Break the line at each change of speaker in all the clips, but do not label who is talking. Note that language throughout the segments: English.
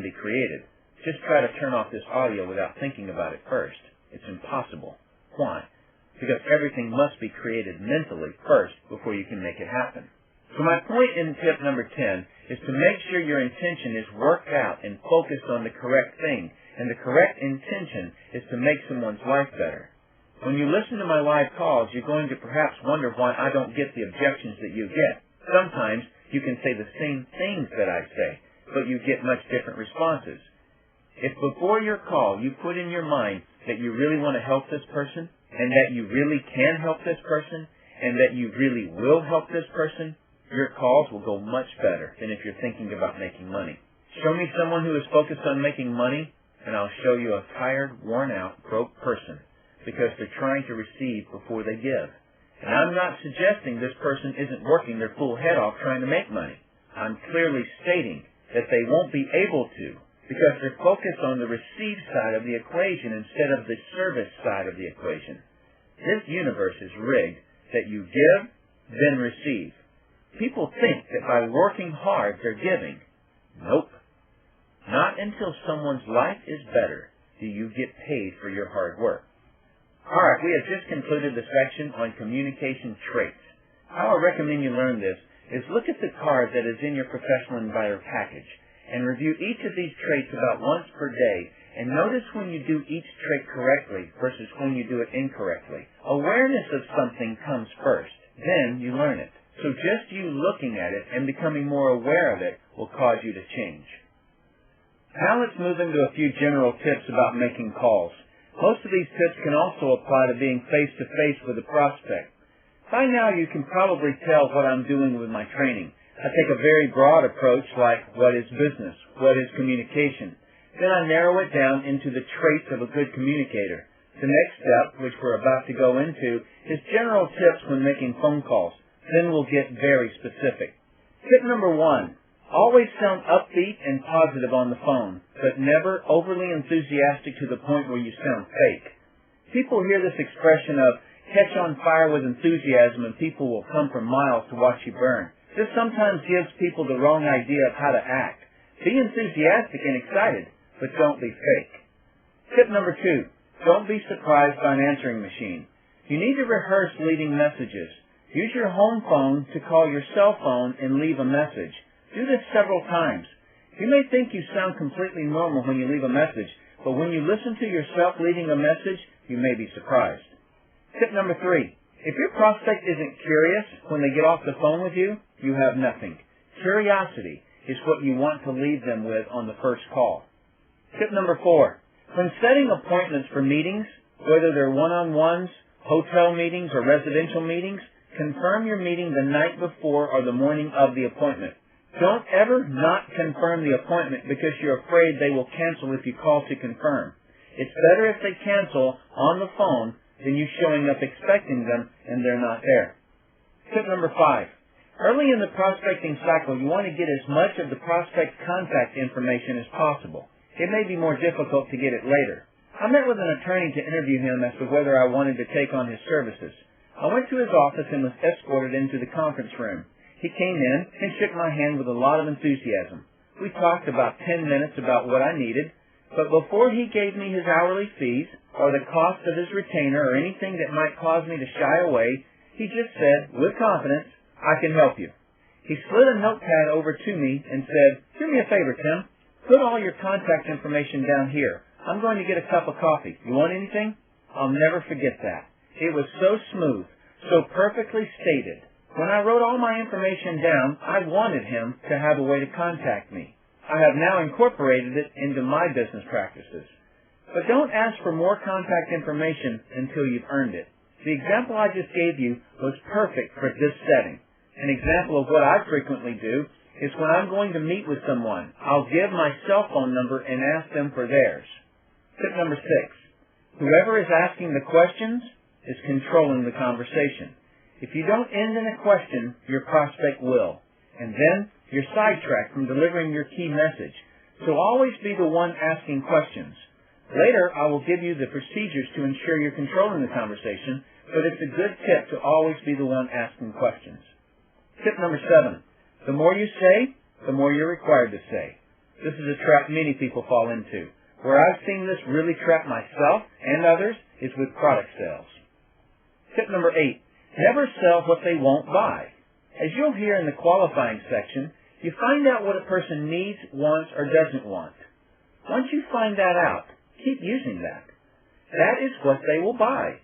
be created. Just try to turn off this audio without thinking about it first. It's impossible. Why? Because everything must be created mentally first before you can make it happen. So my point in tip number 10 is to make sure your intention is worked out and focused on the correct thing. And the correct intention is to make someone's life better. When you listen to my live calls, you're going to perhaps wonder why I don't get the objections that you get. Sometimes you can say the same things that I say, but you get much different responses. If before your call you put in your mind that you really want to help this person, and that you really can help this person, and that you really will help this person, your calls will go much better than if you're thinking about making money. Show me someone who is focused on making money, and I'll show you a tired, worn-out, broke person, because they're trying to receive before they give. And I'm not suggesting this person isn't working their full head off trying to make money. I'm clearly stating that they won't be able to, because they're focused on the receive side of the equation instead of the service side of the equation. This universe is rigged that you give, then receive. People think that by working hard they're giving. Nope. Not until someone's life is better do you get paid for your hard work. Alright, we have just concluded the section on communication traits. How I recommend you learn this is look at the card that is in your professional inviter package and review each of these traits about once per day, and notice when you do each trait correctly versus when you do it incorrectly. Awareness of something comes first, then you learn it. So just you looking at it and becoming more aware of it will cause you to change. Now let's move into a few general tips about making calls. Most of these tips can also apply to being face-to-face with a prospect. By now you can probably tell what I'm doing with my training. I take a very broad approach like what is business, what is communication. Then I narrow it down into the traits of a good communicator. The next step, which we're about to go into, is general tips when making phone calls. Then we'll get very specific. Tip number 1. Always sound upbeat and positive on the phone, but never overly enthusiastic to the point where you sound fake. People hear this expression of catch on fire with enthusiasm and people will come from miles to watch you burn. This sometimes gives people the wrong idea of how to act. Be enthusiastic and excited, but don't be fake. Tip number 2. Don't be surprised by an answering machine. You need to rehearse leaving messages. Use your home phone to call your cell phone and leave a message. Do this several times. You may think you sound completely normal when you leave a message, but when you listen to yourself leaving a message, you may be surprised. Tip number 3. If your prospect isn't curious when they get off the phone with you, you have nothing. Curiosity is what you want to leave them with on the first call. Tip number 4. When setting appointments for meetings, whether they're one-on-ones, hotel meetings, or residential meetings, confirm your meeting the night before or the morning of the appointment. Don't ever not confirm the appointment because you're afraid they will cancel if you call to confirm. It's better if they cancel on the phone than you showing up expecting them and they're not there. Tip number 5. Early in the prospecting cycle, you want to get as much of the prospect's contact information as possible. It may be more difficult to get it later. I met with an attorney to interview him as to whether I wanted to take on his services. I went to his office and was escorted into the conference room. He came in and shook my hand with a lot of enthusiasm. We talked about 10 minutes about what I needed, but before he gave me his hourly fees or the cost of his retainer or anything that might cause me to shy away, he just said, with confidence, I can help you. He slid a notepad over to me and said, do me a favor, Tim. Put all your contact information down here. I'm going to get a cup of coffee. You want anything? I'll never forget that. It was so smooth, so perfectly stated. When I wrote all my information down, I wanted him to have a way to contact me. I have now incorporated it into my business practices. But don't ask for more contact information until you've earned it. The example I just gave you was perfect for this setting. An example of what I frequently do is when I'm going to meet with someone, I'll give my cell phone number and ask them for theirs. Tip number 6. Whoever is asking the questions is controlling the conversation. If you don't end in a question, your prospect will. And then you're sidetracked from delivering your key message. So always be the one asking questions. Later, I will give you the procedures to ensure you're controlling the conversation, but it's a good tip to always be the one asking questions. Tip number 7. The more you say, the more you're required to say. This is a trap many people fall into. Where I've seen this really trap myself and others is with product sales. Tip number 8, never sell what they won't buy. As you'll hear in the qualifying section, you find out what a person needs, wants, or doesn't want. Once you find that out, keep using that. That is what they will buy.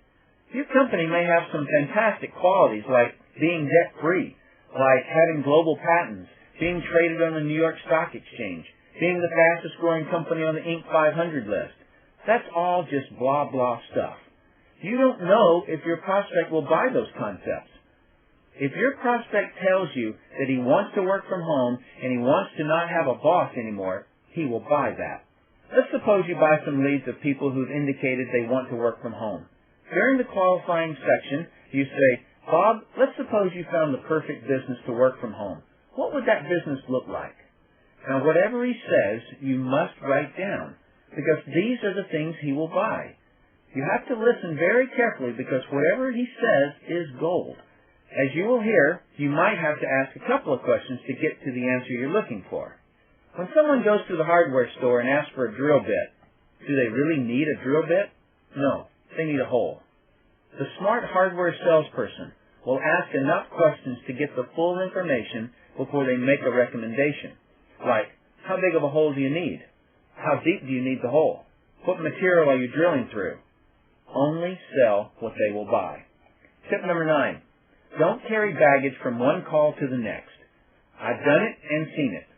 Your company may have some fantastic qualities like being debt-free, like having global patents, being traded on the New York Stock Exchange, being the fastest growing company on the Inc. 500 list. That's all just blah, blah stuff. You don't know if your prospect will buy those concepts. If your prospect tells you that he wants to work from home and he wants to not have a boss anymore, he will buy that. Let's suppose you buy some leads of people who've indicated they want to work from home. During the qualifying section, you say, Bob, let's suppose you found the perfect business to work from home. What would that business look like? Now, whatever he says, you must write down, because these are the things he will buy. You have to listen very carefully, because whatever he says is gold. As you will hear, you might have to ask a couple of questions to get to the answer you're looking for. When someone goes to the hardware store and asks for a drill bit, do they really need a drill bit? No, they need a hole. The smart hardware salesperson will ask enough questions to get the full information before they make a recommendation. Like, how big of a hole do you need? How deep do you need the hole? What material are you drilling through? Only sell what they will buy. Tip number 9. Don't carry baggage from one call to the next. I've done it and seen it.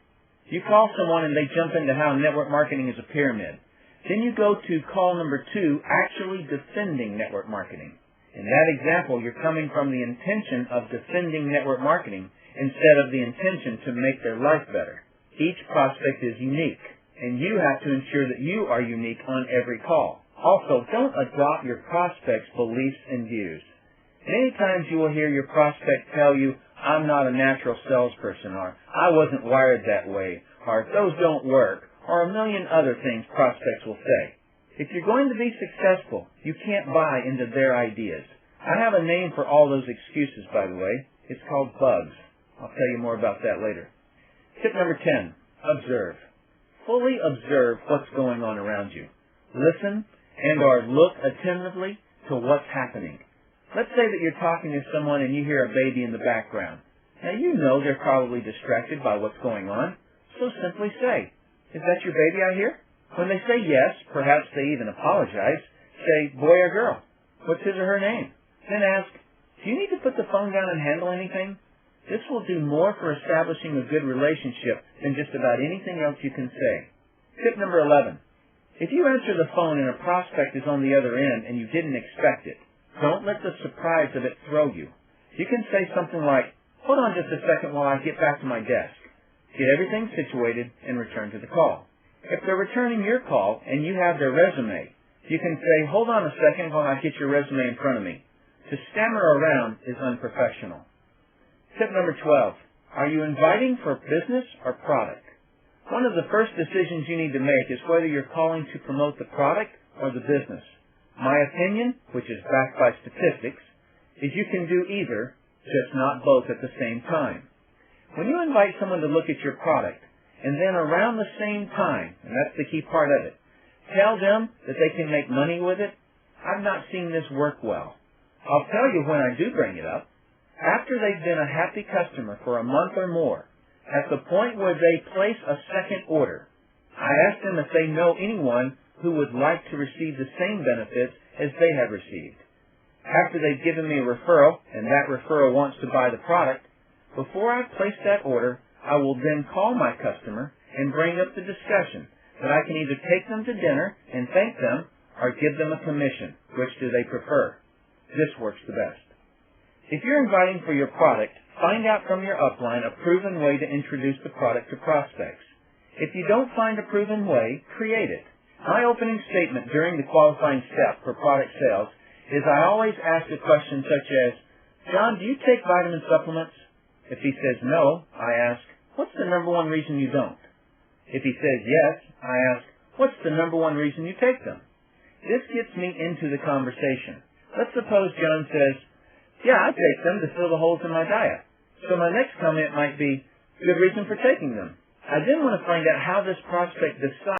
You call someone and they jump into how network marketing is a pyramid. Then you go to call number 2, actually defending network marketing. In that example, you're coming from the intention of defending network marketing instead of the intention to make their life better. Each prospect is unique, and you have to ensure that you are unique on every call. Also, don't adopt your prospect's beliefs and views. Many times you will hear your prospect tell you, I'm not a natural salesperson, or I wasn't wired that way, or those don't work, or a million other things prospects will say. If you're going to be successful, you can't buy into their ideas. I have a name for all those excuses, by the way. It's called bugs. I'll tell you more about that later. Tip number 10, observe. Fully observe what's going on around you. Listen and/or look attentively to what's happening. Let's say that you're talking to someone and you hear a baby in the background. Now you know they're probably distracted by what's going on, so simply say, is that your baby I hear? When they say yes, perhaps they even apologize, say, boy or girl, what's his or her name? Then ask, do you need to put the phone down and handle anything? This will do more for establishing a good relationship than just about anything else you can say. Tip number 11. If you answer the phone and a prospect is on the other end and you didn't expect it, don't let the surprise of it throw you. You can say something like, hold on just a second while I get back to my desk. Get everything situated and return to the call. If they're returning your call and you have their resume, you can say, hold on a second while I get your resume in front of me. To stammer around is unprofessional. Tip number 12. Are you inviting for business or product? One of the first decisions you need to make is whether you're calling to promote the product or the business. My opinion, which is backed by statistics, is you can do either, just not both at the same time. When you invite someone to look at your product, and then around the same time, and that's the key part of it, tell them that they can make money with it, I've not seen this work well. I'll tell you when I do bring it up. After they've been a happy customer for a month or more, at the point where they place a second order, I ask them if they know anyone who would like to receive the same benefits as they have received. After they've given me a referral, and that referral wants to buy the product, before I place that order, I will then call my customer and bring up the discussion that I can either take them to dinner and thank them or give them a commission. Which do they prefer? This works the best. If you're inviting for your product, find out from your upline a proven way to introduce the product to prospects. If you don't find a proven way, create it. My opening statement during the qualifying step for product sales is I always ask a question such as, John, do you take vitamin supplements? If he says no, I ask, what's the number one reason you don't? If he says yes, I ask, what's the number one reason you take them? This gets me into the conversation. Let's suppose John says, yeah, I take them to fill the holes in my diet. So my next comment might be, good reason for taking them. I then want to find out how this prospect decides